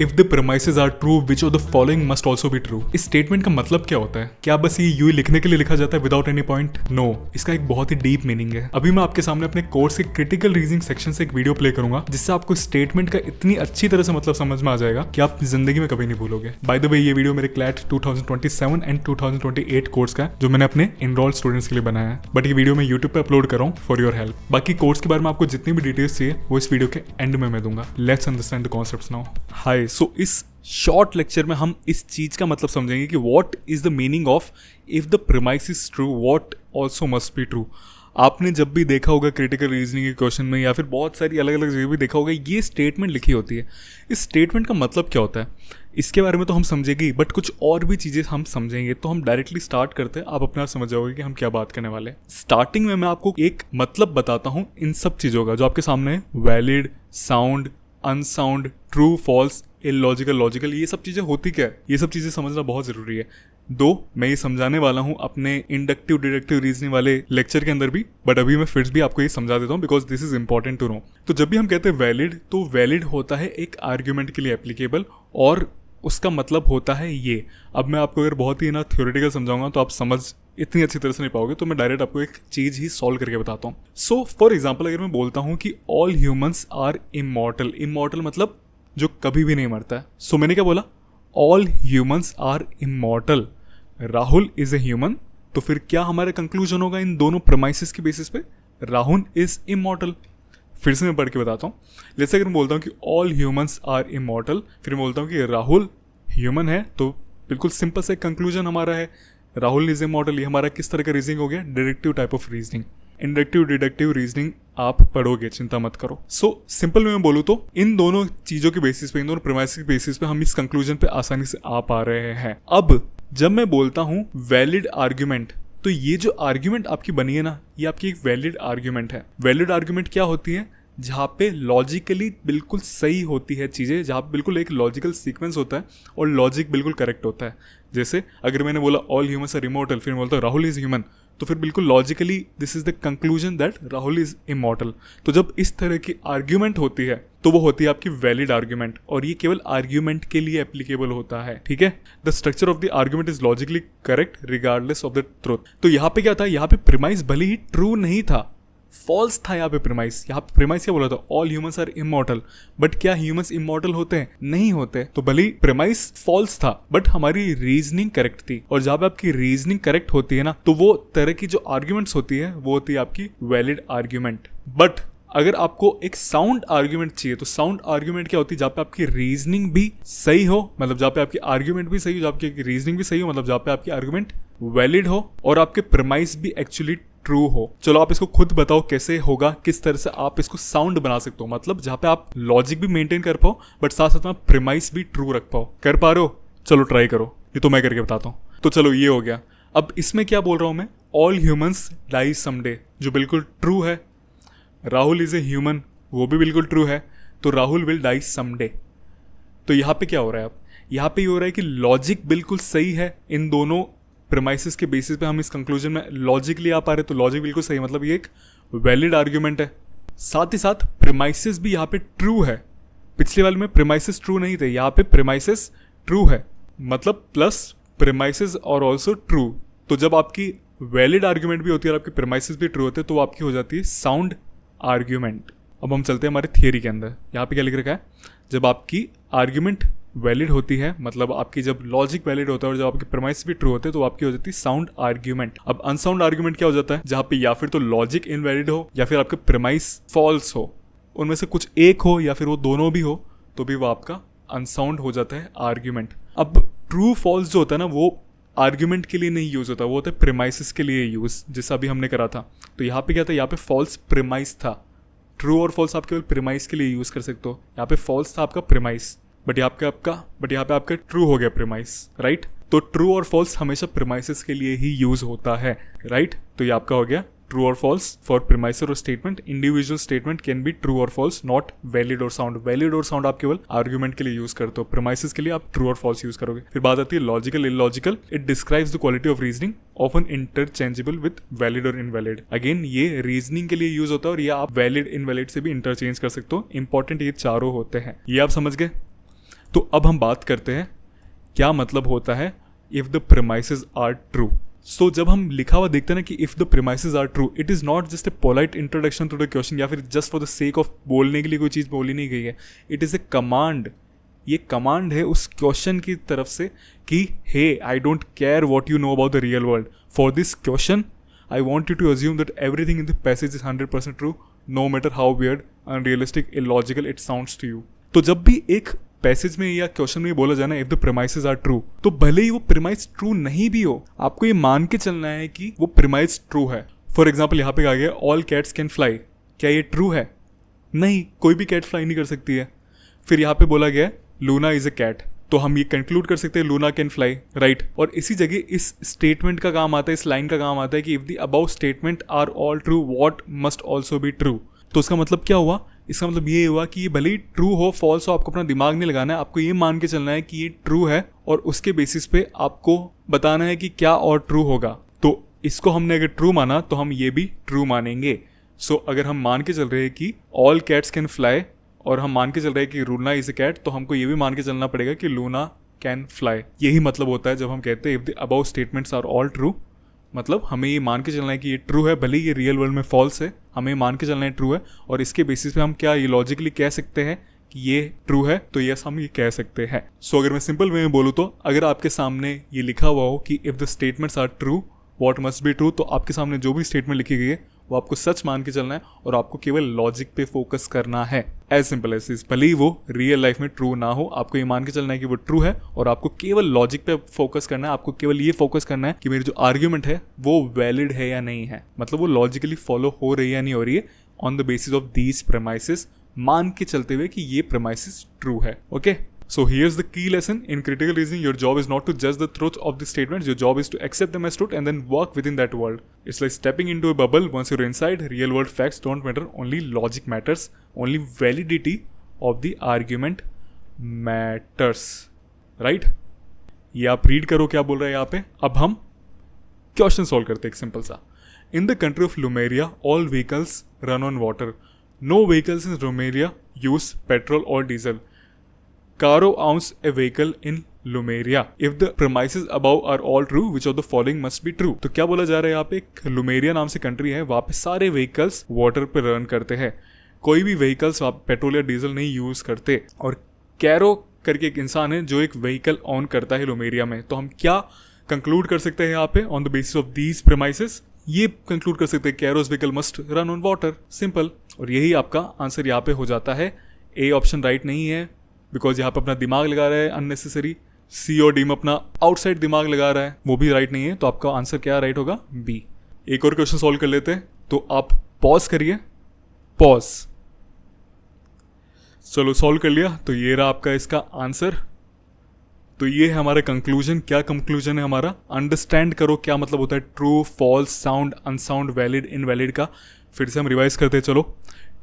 If the premises are true which of the following must also be true. इस statement का मतलब क्या होता है? क्या बस ये यू लिखने के लिए लिखा जाता है विदाउट एनी पॉइंट? नो, इसका एक बहुत ही डीप मीनिंग है। अभी मैं आपके सामने अपने कोर्स के क्रिटिकल रीजनिंग सेक्शन से एक वीडियो प्ले करूंगा जिससे आपको स्टेटमेंट का इतनी अच्छी तरह से मतलब समझ में आ जाएगा कि आप जिंदगी में कभी नहीं भूलोगे। बाय द वे, ये वीडियो मेरे क्लैट 2027 एंड 2028 कोर्स का है जो मैंने अपने इनरोल्ड स्टूडेंट्स के लिए बनाया है। बट ये वीडियो मैं यूट्यूब पे अपलोड कर रहा हूँ फॉर योर हेल्प। बाकी कोर्स के बारे में आपको जितनी भी डिटेल्स चाहिए वो इस वीडियो के एंड में मैं दूंगा। Let's understand the concepts now. Hi, so इस शॉर्ट लेक्चर में हम इस चीज का मतलब समझेंगे कि what is the meaning of if the premise is true what also must be true. आपने जब भी देखा होगा क्रिटिकल रीजनिंग के क्वेश्चन में या फिर बहुत सारी अलग अलग जगह भी देखा होगा, ये स्टेटमेंट लिखी होती है। इस स्टेटमेंट का मतलब क्या होता है इसके बारे में तो हम समझेंगे, बट कुछ और भी चीज़ें हम समझेंगे। तो हम डायरेक्टली स्टार्ट करते हैं, आप अपने आप समझ जाओगे कि हम क्या बात करने वाले हैं। स्टार्टिंग में मैं आपको एक मतलब बताता हूँ इन सब चीज़ों का जो आपके सामने है। Valid, sound, unsound, true, false, illogical, logical, ये सब चीज़ें होती क्या है, ये सब चीज़ें समझना बहुत ज़रूरी है। मैं ये समझाने वाला हूँ अपने इंडक्टिव डिडक्टिव रीजनिंग वाले लेक्चर के अंदर भी, बट अभी मैं फिर भी आपको ये समझा देता हूँ because this is important to know. तो जब भी हम कहते हैं वैलिड, तो वैलिड होता है एक आर्ग्यूमेंट के लिए एप्लीकेबल और उसका मतलब होता है ये। अब मैं आपको अगर बहुत ही थ्योरेटिकल समझाऊंगा तो आप समझ इतनी अच्छी तरह से नहीं पाओगे, तो मैं डायरेक्ट आपको एक चीज ही सॉल्व करके बताता हूँ। सो फॉर एग्जाम्पल, अगर मैं बोलता हूँ कि all humans are immortal, immortal मतलब जो कभी भी नहीं मरता है। सो मैंने क्या बोला? All humans are immortal, Rahul is a human. तो फिर क्या हमारा कंक्लूजन होगा इन दोनों प्रेमाइसेस के बेसिस पे? Rahul is immortal. फिर से मैं पढ़ के बताता हूँ। जैसे अगर मैं बोलता हूँ कि ऑल ह्यूमंस आर इमॉर्टल, फिर मैं बोलता हूँ कि राहुल ह्यूमन है, तो बिल्कुल सिंपल से कंक्लूजन हमारा है राहुल इज इमॉर्टल। ये हमारा किस तरह का रीजनिंग हो गया? Deductive type of reasoning. Inductive deductive reasoning आप पढ़ोगे, चिंता मत करो। सो सिंपल में मैं बोलूँ तो इन दोनों चीजों के बेसिस पे, इन दोनों प्रेमाइसेस के बेसिस पे हम इस कंक्लूजन पे आसानी से आ पा रहे हैं। अब जब मैं बोलता हूँ वैलिड आर्ग्यूमेंट, तो ये जो आर्ग्यूमेंट आपकी बनी है ना, ये आपकी एक वैलिड आर्ग्यूमेंट है। वैलिड आर्ग्यूमेंट क्या होती है? जहाँ पे लॉजिकली बिल्कुल सही होती है चीज़ें, जहाँ पे बिल्कुल एक लॉजिकल सीक्वेंस होता है और लॉजिक बिल्कुल करेक्ट होता है। जैसे अगर मैंने बोला ऑल ह्यूमंस आर इमॉर्टल, फिर बोलता हूँ राहुल इज ह्यूमन, तो फिर बिल्कुल logically this is the conclusion that Rahul is immortal. तो जब इस तरह की आर्ग्यूमेंट होती है तो वो होती है आपकी वैलिड आर्ग्यूमेंट, और ये केवल आर्ग्यूमेंट के लिए एप्लीकेबल होता है। ठीक है, the structure of the argument is logically correct regardless of the truth. तो यहाँ पे क्या था? यहाँ पे प्रीमाइस भले ही ट्रू नहीं था, फॉल्स था यहाँ पे प्रीमाइस। यहाँ पे प्रीमाइस क्या बोला था? All humans are immortal. But क्या ह्यूमंस इमॉर्टल होते हैं? नहीं होते। तो भले ही प्रीमाइस फॉल्स था बट हमारी रीजनिंग करेक्ट थी, और जब आपकी रीजनिंग करेक्ट होती है ना, तो वो तरह की जो आर्ग्यूमेंट्स होती है वो होती है आपकी वैलिड आर्ग्यूमेंट। बट अगर आपको एक साउंड आर्ग्यूमेंट चाहिए, तो साउंड आर्ग्यूमेंट क्या होती है? जहाँ पे आपकी रीजनिंग भी सही हो, मतलब जहाँ पे आपकी आर्ग्यूमेंट भी सही हो, जहाँ आपकी रीजनिंग भी सही हो, मतलब जहाँ पे आपकी आर्ग्यूमेंट वैलिड हो और आपके प्रीमाइस भी एक्चुअली ट्रू हो। चलो आप इसको खुद बताओ कैसे होगा, किस तरह से आप इसको साउंड बना सकते हो, मतलब जहाँ पे आप लॉजिक भी मेंटेन कर पाओ बट साथ साथ में प्रीमाइस भी ट्रू रख पाओ। कर पा रहे हो? चलो ट्राई करो, ये तो मैं करके बताता हूँ। तो चलो ये हो गया। अब इसमें क्या बोल रहा हूँ मैं? ऑल ह्यूमंस डाई समडे, जो बिल्कुल ट्रू है। राहुल इज ए ह्यूमन, वो भी बिल्कुल ट्रू है, तो राहुल विल डाई समडे। तो यहाँ पे क्या हो रहा है? अब यहाँ पे ये हो रहा है कि लॉजिक बिल्कुल सही है। इन दोनों प्रीमाइसेस के बेसिस पे हम इस कंक्लूजन में लॉजिकली आ पा रहे, तो लॉजिक बिल्कुल सही, मतलब ये एक वैलिड आर्ग्यूमेंट है। साथ ही साथ प्रीमाइसेस भी यहाँ पे ट्रू है। पिछले वाले में प्रीमाइसेस ट्रू नहीं थे, यहाँ पे प्रीमाइसेस ट्रू है, मतलब प्लस प्रीमाइसेस और ऑल्सो ट्रू। तो जब आपकी वैलिड आर्ग्यूमेंट भी होती है और आपके प्रीमाइसेस भी ट्रू होते हैं, तो वो आपकी हो जाती है साउंड आर्ग्यूमेंट। अब हम चलते हैं हमारे थियरी के अंदर। यहाँ पे क्या लिख रखा है? जब आपकी आर्ग्यूमेंट वैलिड होती है, मतलब आपकी जब लॉजिक वैलिड होता है और जब आपके प्रीमाइस भी ट्रू होते हैं, तो आपकी हो जाती है साउंड आर्ग्यूमेंट। अब अनसाउंड आर्ग्यूमेंट क्या हो जाता है? जहाँ पे या फिर तो लॉजिक इनवैलिड हो या फिर आपके प्रीमाइस फॉल्स हो, उनमें से कुछ एक हो या फिर वो दोनों भी हो, तो भी वो आपका अनसाउंड हो जाता है आर्ग्यूमेंट। अब ट्रू फॉल्स जो होता है ना, वो आर्ग्यूमेंट के लिए नहीं यूज होता, वो होता है प्रीमाइसिस के लिए यूज, जैसा अभी हमने करा था। तो यहाँ पे क्या था? यहाँ पे फॉल्स प्रीमाइस था। ट्रू और फॉल्स आप केवल प्रीमाइस के लिए यूज कर सकते हो। यहाँ पे फॉल्स था आपका प्रीमाइस, बट यहाँ पे आपका ट्रू हो गया प्रीमाइस, राइट? तो ट्रू और फॉल्स हमेशा प्रीमाइसेस के लिए ही यूज होता है, राइट? तो ये आपका हो गया ट्रू और फॉल्स फॉर प्रीमाइस और statement. Individual statement can be true और फॉल्स, नॉट वैलिड और साउंड। वैलिड और साउंड आप केवल आर्ग्यूमेंट के लिए यूज करते हो, प्रीमाइसेस के लिए आप ट्रू और फॉल्स यूज करोगे। फिर बात आती है logical illogical. It describes the quality of reasoning often interchangeable with valid और इनवैलिड। अगेन ये रीजनिंग के लिए यूज होता है और ये आप वैलिड इनवैलिड से भी इंटरचेंज कर सकते हो। इंपॉर्टेंट ये चारों होते हैं, ये आप समझ गए। तो अब हम बात करते हैं क्या मतलब होता है if the premises are true. So जब हम लिखा हुआ देखते हैं ना कि if the premises are true, it is not just a polite introduction to the question या फिर just for the sake of बोलने के लिए कोई चीज़ बोली नहीं गई है। It is a command. ये कमांड है उस क्वेश्चन की तरफ से कि hey I don't care what you know about the real world, for this question I want you to assume that everything in the passage is 100% true, no matter how weird, unrealistic, illogical it sounds to you. तो जब भी एक passage में या question में बोला जाना if the premises are true, तो भले ही वो प्रीमाइस ट्रू नहीं भी हो, आपको ये मान के चलना है कि वो प्रीमाइस ट्रू है। फॉर एग्जाम्पल यहाँ पे आ गया ऑल कैट्स कैन फ्लाई, क्या ये ट्रू है? नहीं, कोई भी कैट फ्लाई नहीं कर सकती है। फिर यहाँ पे बोला गया लूना इज अ कैट, तो हम ये कंक्लूड कर सकते हैं लूना कैन फ्लाई, राइट। और इसी जगह इस स्टेटमेंट का काम आता है, इस लाइन का काम आता है कि if the above statement are all true what must also be true. तो उसका मतलब क्या हुआ? इसका मतलब ये हुआ कि ये भले ही ट्रू हो फॉल्स हो, आपको अपना दिमाग नहीं लगाना है, आपको ये मान के चलना है कि ये ट्रू है और उसके बेसिस पे आपको बताना है कि क्या और ट्रू होगा। तो इसको हमने अगर ट्रू माना तो हम ये भी ट्रू मानेंगे। सो अगर हम मान के चल रहे हैं कि ऑल कैट्स कैन फ्लाई और हम मान के चल रहे हैं कि लूना इज अ कैट, तो हमको ये भी मान के चलना पड़ेगा कि लूना कैन फ्लाई। यही मतलब होता है जब हम कहते हैं if the above statements are all true, मतलब हमें ये मान के चलना है कि ये ट्रू है, भले ये रियल वर्ल्ड में फॉल्स है, हमें मान के चलना है ट्रू है। और इसके बेसिस पे हम क्या ये लॉजिकली कह सकते हैं कि ये ट्रू है, तो यस हम ये कह सकते हैं। सो अगर मैं सिंपल वे में बोलूँ तो अगर आपके सामने ये लिखा हुआ हो कि if the statements are true what must be true, तो आपके सामने जो भी स्टेटमेंट लिखी गई है वो आपको सच मान के चलना है और आपको केवल लॉजिक पे फोकस करना है। As simple as this. भले ही वो रियल लाइफ में ट्रू ना हो, आपको ये मान के चलना है कि वो ट्रू है और आपको केवल लॉजिक पे फोकस करना है। आपको केवल ये फोकस करना है कि मेरी जो आर्ग्यूमेंट है वो वैलिड है या नहीं है, मतलब वो लॉजिकली फॉलो हो रही है या नहीं हो रही है, on the basis of these premises, मान के चलते हुए कि ये प्रीमाइसेस ट्रू है। Okay, so here's the key lesson in critical reasoning. Your job is not to judge the truth of the statements. Your job is to accept them as truth and then work within that world. It's like stepping into a bubble. Once you're inside, real world facts don't matter. Only logic matters. Only validity of the argument matters. Right? ये आप read करो क्या बोल रहा है यहाँ पे। अब हम क्वेश्चन सॉल्व करते हैं एक सिंपल सा। In the country of Lumeria, all vehicles run on water. No vehicles in Lumeria use petrol or diesel. Caro owns a vehicle in Lumeria. If the premises above are all true, which of the following must be true? तो क्या बोला जा रहा है यहाँ पे, एक लुमेरिया नाम से कंट्री है, वहाँ पे सारे व्हीकल्स वाटर पे रन करते हैं, कोई भी व्हीकल्स वहाँ पेट्रोल या डीजल नहीं यूज करते। और कैरो करके एक इंसान है जो एक व्हीकल ऑन करता है लुमेरिया में। तो हम क्या कंक्लूड कर सकते हैं यहाँ पे on the basis of these premises? ये कंक्लूड कर सकते हैं Carolus vehicle must run on water, simple. और यही आपका आंसर यहाँ पे हो जाता है। ए ऑप्शन राइट नहीं है बिकॉज यहाँ पे अपना दिमाग लगा रहा है अननेसेसरी। सी और डी में अपना आउटसाइड दिमाग लगा रहा है, वो भी राइट नहीं है। तो आपका आंसर क्या राइट होगा? बी। एक और क्वेश्चन सॉल्व कर लेते हैं, तो आप पॉज करिए, पॉज। चलो सॉल्व कर लिया, तो ये रहा आपका इसका आंसर। तो ये है हमारा कंक्लूजन। क्या कंक्लूजन है हमारा? अंडरस्टैंड करो क्या मतलब होता है true, false, sound, unsound, valid, invalid का। फिर से हम रिवाइज करते हैं। चलो,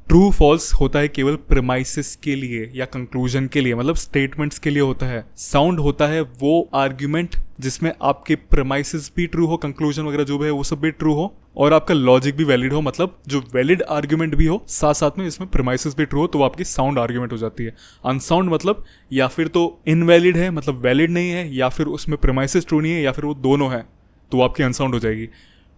ट्रू फॉल्स होता है केवल प्रीमाइसेस के लिए या कंक्लूजन के लिए, मतलब स्टेटमेंट्स के लिए होता है। साउंड होता है वो आर्ग्यूमेंट जिसमें आपके प्रीमाइसेस भी ट्रू हो, कंक्लूजन वगैरह जो भी है वो सब भी ट्रू हो और आपका लॉजिक भी वैलिड हो, मतलब जो वैलिड आर्ग्यूमेंट भी हो साथ साथ में इसमें प्रीमाइसेस भी ट्रू हो, तो वो आपकी साउंड आर्ग्यूमेंट हो जाती है। अनसाउंड मतलब या फिर तो इनवैलिड है, मतलब वैलिड नहीं है, या फिर उसमें प्रीमाइसेस ट्रू नहीं है, या फिर वो दोनों है, तो वो आपकी अनसाउंड हो जाएगी।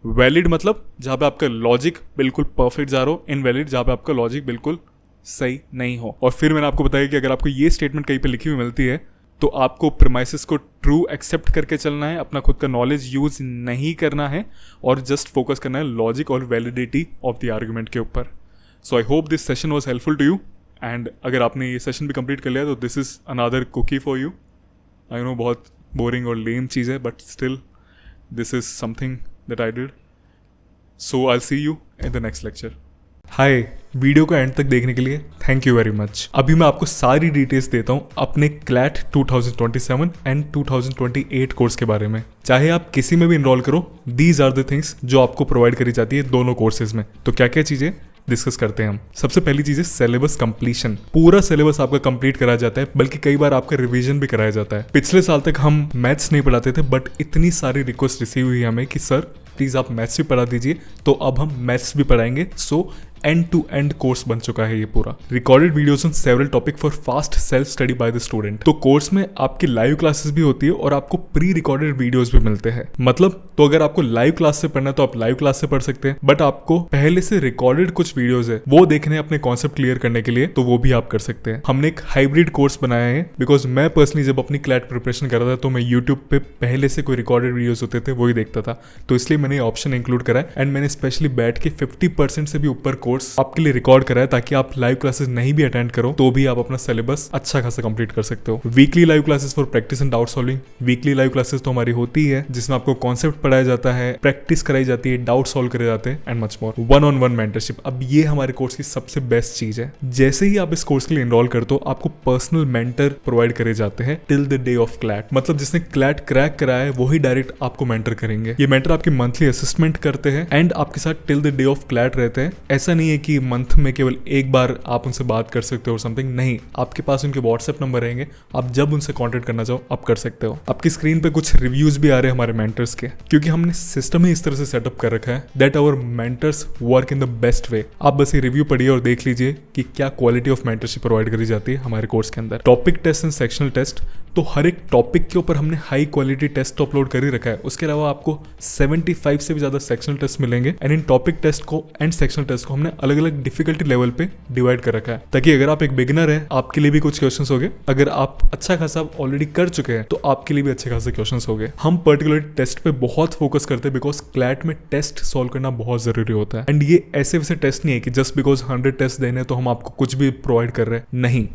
वैलिड मतलब जहाँ पे आपका लॉजिक बिल्कुल परफेक्ट जा रहा हो, इनवैलिड जहाँ पे आपका लॉजिक बिल्कुल सही नहीं हो। और फिर मैंने आपको बताया कि अगर आपको ये स्टेटमेंट कहीं पे लिखी हुई मिलती है तो आपको प्रीमाइसेस को ट्रू एक्सेप्ट करके चलना है, अपना खुद का नॉलेज यूज नहीं करना है और जस्ट फोकस करना है लॉजिक और वैलिडिटी ऑफ द आर्ग्यूमेंट के ऊपर। So I hope this session was helpful to you and अगर आपने ये सेशन भी कंप्लीट कर लिया तो this is another cookie for you. I know बहुत बोरिंग और लेम चीज़ है but still this is something that I did. So I'll see you in the next lecture. Hi, video को एंड तक देखने के लिए थैंक यू वेरी मच। अभी मैं आपको सारी डिटेल्स देता हूँ अपने क्लैट 2027 एंड 2028 कोर्स के बारे में। चाहे आप किसी में भी इनरोल करो, दीज आर द थिंग्स जो आपको प्रोवाइड करी जाती है दोनों कोर्सेज में। तो क्या क्या चीज़ें डिस्कस करते हैं हम। सबसे पहली चीज़ है सिलेबस कंप्लीशन। पूरा सिलेबस आपका कंप्लीट कराया जाता है, बल्कि कई बार आपका रिवीजन भी कराया जाता है। पिछले साल तक हम मैथ्स नहीं पढ़ाते थे बट इतनी सारी रिक्वेस्ट रिसीव हुई हमें कि सर प्लीज़ आप मैथ्स भी पढ़ा दीजिए, तो अब हम मैथ्स भी पढ़ाएंगे। So end to end course बन चुका है ये पूरा। Recorded videos on several topic for fast self study by the student. तो कोर्स में आपकी लाइव क्लासेस भी होती है और आपको प्री रिकॉर्डेड वीडियोस भी मिलते हैं। मतलब तो अगर आपको लाइव क्लास से पढ़ना है तो आप लाइव क्लास से पढ़ सकते हैं, बट आपको पहले से रिकॉर्डेड कुछ वीडियोस है वो देखने अपने कॉन्सेप्ट क्लियर करने के लिए, तो वो भी आप कर सकते हैं। हमने एक हाइब्रिड कोर्स बनाया है बिकॉज मैं पर्सनली जब अपनी क्लैट प्रिपरेशन कर रहा था तो मैं यूट्यूब पे पहले से कोई रिकॉर्डेड वीडियोस होते थे वही देखता था, तो इसलिए मैंने ऑप्शन इंक्लूड करा है एंड मैंने स्पेशली बैठ के 50% से भी ऊपर कोर्स आपके लिए रिकॉर्ड करा है ताकि आप लाइव क्लासेस नहीं भी अटेंड करो तो भी आप अपना सिलेबस अच्छा खासा कंप्लीट कर सकते हो। Weekly live classes for practice and doubt solving. Weekly live classes तो हमारी होती है जिसमें आपको कॉन्सेप्ट पढ़ाया जाता है, प्रैक्टिस कराई जाती है, डाउट सॉल्व करे जाते हैं and much more. 1-on-1 mentorship, अब ये हमारे कोर्स की सबसे बेस्ट चीज है। जैसे ही आप इस कोर्स के लिए एनरोल करते हो आपको पर्सनल मेंटर प्रोवाइड करे जाते हैं till the day of CLAT. मतलब जिसने क्लैट क्रैक कराया है वही डायरेक्ट आपको मेंटर करेंगे। ये मेंटर आपकी मंथली असिस्टमेंट करते हैं एंड आपके साथ till the day of CLAT रहते हैं। ऐसा नहीं है कि मंथ में केवल एक बार आप उनसे बात कर सकते हो और समथिंग, नहीं, आपके पास उनके व्हाट्सएप नंबर रहेंगे, आप जब उनसे कॉन्टेक्ट करना चाहो आप कर सकते हो। आपकी स्क्रीन पे कुछ रिव्यूज भी आ रहे हैं हमारे मेंटर्स के, क्योंकि हमने सिस्टम ही इस तरह से सेटअप कर रखा है that our mentors work in the best way. आप बस ये रिव्यू पढ़िए और देख लीजिए कि क्या क्वालिटी ऑफ मेंटरशिप प्रोवाइड करी जाती है हमारे कोर्स के अंदर। Topic test and sectional test, तो हर एक टॉपिक के ऊपर हमने हाई क्वालिटी टेस्ट अपलोड कर ही रखा है। उसके अलावा आपको 75 से भी ज्यादा सेक्शनल टेस्ट मिलेंगे एंड इन टॉपिक टेस्ट को एंड सेक्शनल टेस्ट को हमने अलग अलग डिफिकल्टी लेवल पे डिवाइड कर रखा है ताकि अगर आप एक बिगिनर है आपके लिए भी कुछ क्वेश्चंस होंगे, अगर आप अच्छा खासा ऑलरेडी कर चुके हैं तो आपके लिए भी अच्छे खासे क्वेश्चंस होंगे। हम पर्टिकुलर टेस्ट पे बहुत फोकस करते हैं बिकॉज क्लैट में टेस्ट सॉल्व करना बहुत जरूरी होता है एंड ये ऐसे वैसे टेस्ट नहीं है कि जस्ट बिकॉज 100 टेस्ट देने तो हम आपको कुछ भी प्रोवाइड कर रहे हैं, नहीं,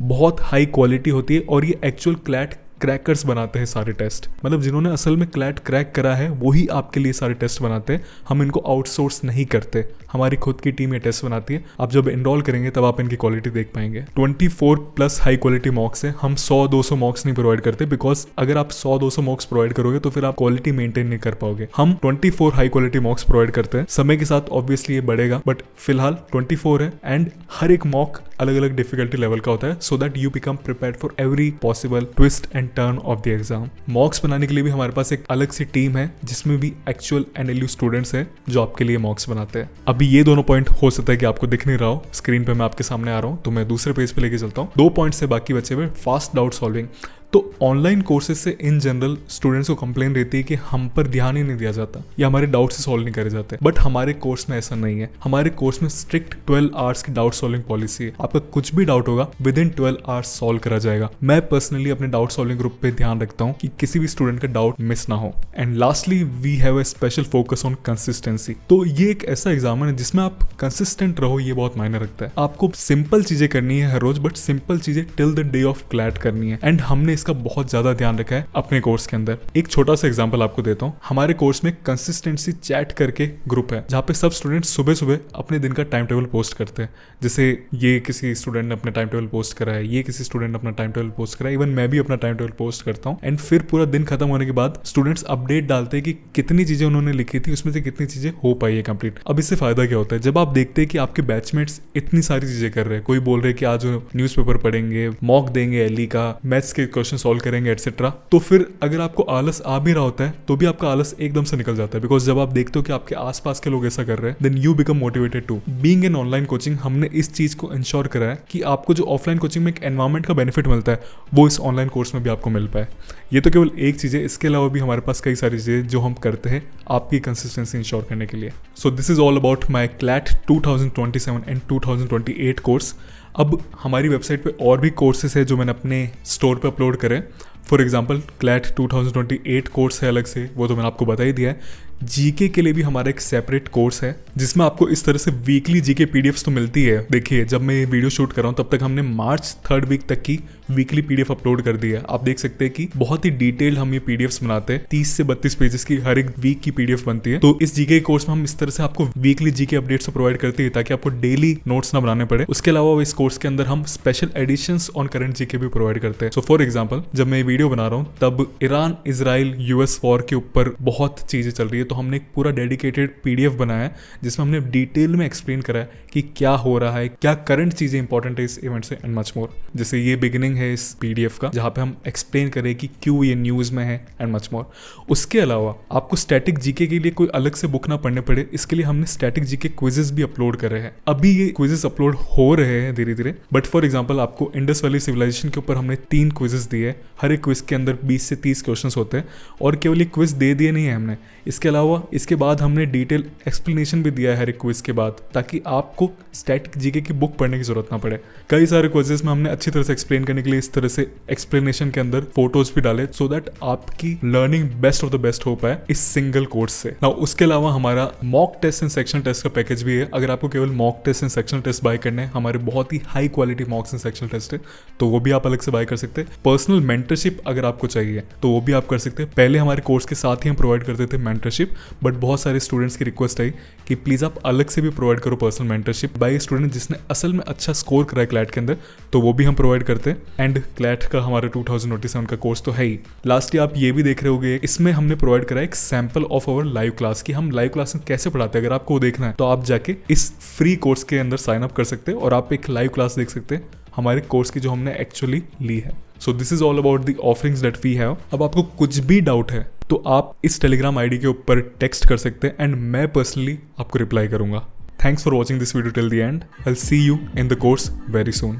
बहुत हाई क्वालिटी होती है और ये एक्चुअल क्लैट क्रैकर्स बनाते हैं सारे टेस्ट। मतलब जिन्होंने असल में क्लैट क्रैक करा है वही आपके लिए सारे टेस्ट बनाते हैं, हम इनको आउटसोर्स नहीं करते, हमारी खुद की टीम ये टेस्ट बनाती है। आप जब एनरोल करेंगे तब आप इनकी क्वालिटी देख पाएंगे। 24+ हाई क्वालिटी मॉक्स है, हम 100-200 मॉक्स नहीं प्रोवाइड करते बिकॉज अगर आप 100-200 मॉक्स प्रोवाइड करोगे तो फिर आप क्वालिटी मेंटेन नहीं कर पाओगे। हम 24 हाई क्वालिटी मॉक्स प्रोवाइड करते हैं, समय के साथ ऑब्वियसली ये बढ़ेगा बट फिलहाल 24 है एंड हर एक मॉक अलग अलग डिफिकल्टी लेवल का होता है so that you become prepared for every possible twist and turn off the exam. मॉक्स बनाने के लिए भी हमारे पास एक अलग सी टीम है जिसमें भी एक्चुअल एनएलयू स्टूडेंट्स हैं जो आपके लिए मॉक्स बनाते हैं। अभी ये दोनों पॉइंट हो सकता है कि आपको दिख नहीं रहा हो, स्क्रीन पे मैं आपके सामने आ रहा हूँ तो मैं दूसरे पेज पे लेके चलता हूँ। 2 पॉइंट से बाकी बचे हुए। फास्ट डाउट सॉल्विंग, तो ऑनलाइन कोर्सेज से इन जनरल स्टूडेंट्स को कंप्लेन रहती है कि हम पर ध्यान ही नहीं दिया जाता या हमारे डाउट से सॉल्व नहीं करे जाते, बट हमारे कोर्स में ऐसा नहीं है। हमारे कोर्स में स्ट्रिक्ट 12 आवर्स की डाउट सॉल्विंग पॉलिसी है। आपका कुछ भी डाउट होगा विद इन 12 आवर्स सॉल्व करा जाएगा। मैं पर्सनली अपने डाउट सॉल्विंग ग्रुप पे ध्यान रखता हूँ कि किसी भी स्टूडेंट का डाउट मिस ना हो। And lastly we have a special focus on consistency. तो ये एक ऐसा एग्जाम है जिसमें आप कंसिस्टेंट रहो, ये बहुत मायने रखता है। आपको सिंपल चीजें करनी है हर रोज, बट सिंपल चीजें till the day of CLAT करनी है एंड हमने इसका बहुत ज्यादा ध्यान रखा है अपने कोर्स के अंदर। एक छोटा सा एग्जांपल आपको देता हूँ। हमारे कोर्स में कंसिस्टेंसी चैट करके ग्रुप है जहाँ पे सब स्टूडेंट सुबह सुबह अपने दिन का टाइम टेबल पोस्ट करते हैं। जैसे ये किसी स्टूडेंट ने अपना टाइम टेबल पोस्ट करा है, ये किसी स्टूडेंट ने अपना टाइम टेबल पोस्ट करा है, इवन मैं भी अपना टाइम टेबल पोस्ट करता हूँ। एंड फिर पूरा दिन खत्म होने के बाद स्टूडेंट्स अपडेट डालते हैं कि कितनी चीजें उन्होंने लिखी थी, उसमें से कितनी चीजें हो पाई है कंप्लीट। अब इससे फायदा क्या होता है, जब आप देखते हैं कि आपके बैचमेट्स इतनी सारी चीजें कर रहे हैं, कोई बोल रहे हैं कि आज न्यूज़पेपर पढ़ेंगे, मॉक देंगे एलई का, मैथ्स के क्वेश्चन सॉल्व करेंगे एटसेट्रा, तो फिर अगर आपको आलस आ भी रहा होता है तो भी आपका आलस एकदम से निकल जाता है बिकॉज जब आप देखते हो कि आपके आसपास के लोग ऐसा कर रहे हैं then you become motivated to. Being an online coaching हमने इस चीज को इंश्योर करा है कि आपको जो ऑफलाइन कोचिंग में एक एनवायरमेंट का बेनिफिट मिलता है वो इस ऑनलाइन कोर्स में भी आपको मिल पाए। ये तो केवल एक चीज है, इसके अलावा भी हमारे पास कई सारी चीजें जो हम करते हैं आपकी कंसिस्टेंसी इंश्योर करने के लिए। सो this is all about my CLAT 2027 and 2028 course. अब हमारी वेबसाइट पे और भी कोर्सेज है जो मैंने अपने स्टोर पे अपलोड करे। फॉर एग्जाम्पल क्लैट 2028 कोर्स है अलग से, वो तो मैंने आपको बता ही दिया है। जीके के लिए भी हमारा एक सेपरेट कोर्स है जिसमें आपको इस तरह से वीकली जीके पीडीएफ्स तो मिलती है। देखिए जब मैं ये वीडियो शूट कर रहा हूँ तब तक हमने मार्च 3rd वीक तक की वीकली पीडीएफ अपलोड कर दी है। आप देख सकते हैं कि बहुत ही डिटेल्ड हम ये पीडीएफ्स बनाते हैं, 30 से 32 पेजेस की हर एक वीक की पीडीएफ बनती है। तो इस जीके कोर्स में हम इस तरह से आपको वीकली जीके अपडेट्स प्रोवाइड करते हैं ताकि आपको डेली नोट्स ना बनाने पड़े। उसके अलावा इस कोर्स के अंदर हम special editions on current GK भी प्रोवाइड करते हैं। सो फॉर एग्जाम्पल जब मैं वीडियो बना रहा हूँ तब ईरान इजराइल यूएस वॉर के ऊपर बहुत चीजें चल रही है, तो हमने एक पूरा डेडिकेटेड PDF बनाया है जिसमें हमने डिटेल में एक्सप्लेन करा है कि क्या हो रहा है, क्या करंट चीजें इंपॉर्टेंट है इस इवेंट से एंड मच मोर। जैसे ये बिगिनिंग है इस PDF का जहाँ पे हम एक्सप्लेन करें कि क्यों ये न्यूज में है एंड मच मोर। उसके अलावा आपको स्टैटिक जीके के लिए कोई अलग से बुक ना पढ़ने पड़े, इसके लिए हमने स्टैटिक जीके क्विजेस भी अपलोड कर रहे हैं। अभी ये क्विजेस अपलोड हो रहे हैं धीरे धीरे, बट फॉर एग्जाम्पल आपको इंडस वैली सिविलाइजेशन के ऊपर हमने 3 क्विजेस दिए। हर एक क्विज के अंदर 20 से 30 क्वेश्चंस होते हैं और केवल ये क्विज दे दिए नहीं है हमने, इसके अलावा इसके बाद हमने डिटेल एक्सप्लेनेशन भी दिया है हर एक क्विज के बाद, ताकि आपको स्टैटिक जीके की बुक पढ़ने की जरूरत ना पड़े। कई सारे क्विजेस में हमने अच्छी तरह से एक्सप्लेन करने के लिए इस तरह से एक्सप्लेनेशन के अंदर फोटोज भी डाले सो दैट आपकी learning best of the best हो पाए इस सिंगल कोर्स से। नाउ उसके अलावा हमारा mock test and section test का पैकेज भी है। अगर आपको केवल mock test and section test buy करने हैं, हमारे बहुत ही high quality mocks and section test है, तो वो भी आप अलग से बाय कर सकते हैं। पर्सनल मेंटरशिप अगर आपको चाहिए तो वो भी आप कर सकते हैं। पहले हमारे कोर्स के साथ ही हम प्रोवाइड करते थे मेंटरशिप, बट बहुत सारे स्टूडेंट्स की रिक्वेस्ट आई कि प्लीज आप अलग से भी प्रोवाइड करो पर्सनल मेंटरशिप बाय स्टूडेंट जिसने असल में अच्छा स्कोर करा है क्लैट के अंदर, तो वो भी हम प्रोवाइड करते हैं। एंड क्लैट का हमारा 2027 का कोर्स तो है ही। लास्ट आप ये भी देख रहे होंगे, इसमें हमने प्रोवाइड करा एक sample of our live class की हम लाइव क्लास में कैसे पढ़ाते हैं। अगर आपको देखना है तो आप जाके इस फ्री कोर्स के अंदर साइन अप कर सकते हैं और आप एक लाइव क्लास देख सकते हैं हमारे कोर्स की जो हमने एक्चुअली ली है। So this is all about the offerings that we have. अब आपको कुछ भी डाउट है तो आप इस टेलीग्राम आईडी के ऊपर टेक्स्ट कर सकते हैं एंड मैं पर्सनली आपको रिप्लाई करूंगा। Thanks for watching this video till the end. I will see you in the course very soon.